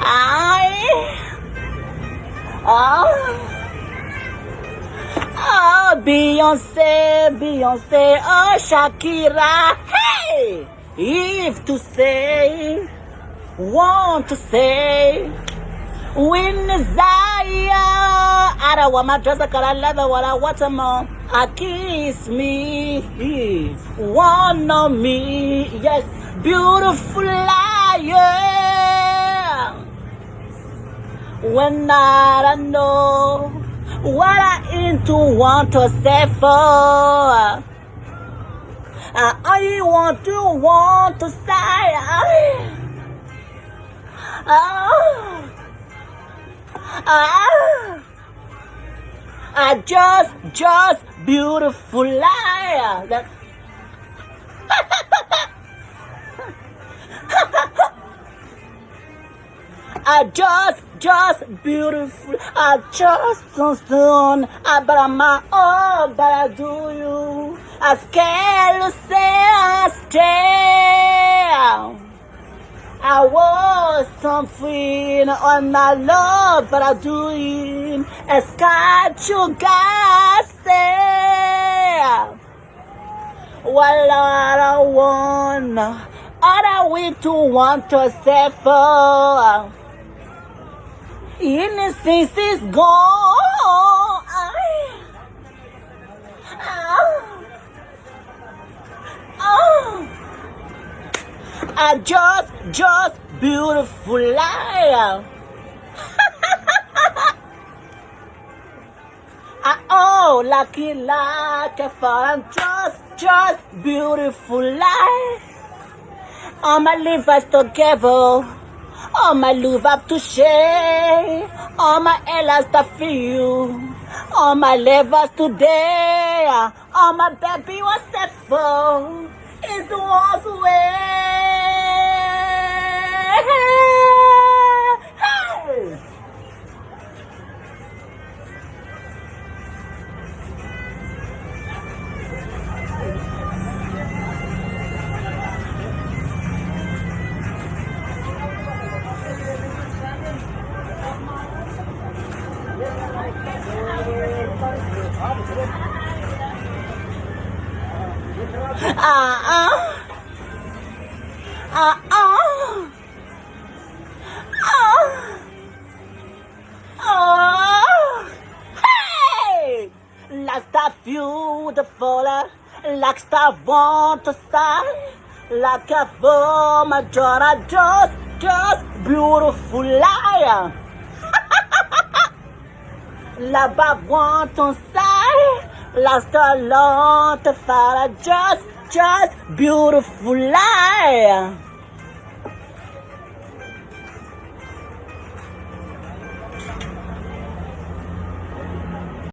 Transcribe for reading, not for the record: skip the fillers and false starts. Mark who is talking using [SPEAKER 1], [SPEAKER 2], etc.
[SPEAKER 1] I, oh, oh, Beyoncé, Beyoncé, oh, Shakira, hey! If to say, want to say, when desire, I don't want my dress, I got a leather, what I want more. I kiss me, one on me, yes, beautiful liar. When I don't know what I into want to say for. I want to say. I just beautiful liar. I just beautiful. I just don't soon. But I'm all but I do you. I scared to say I stay. I was something on my love, but I do it. As God you guys say. Well, I don't want other way to want to say for. Innocence is gone. I just beautiful liar. Lucky like a fall. Just beautiful life. All my life is together. All my love up to share. All my elas to feel. All my levers today. All my baby was set for. It was way. Hey! Like that beautiful, like star want to style, like a form of joy, just beautiful liar. La bab want to style, like star long to follow, just beautiful liar.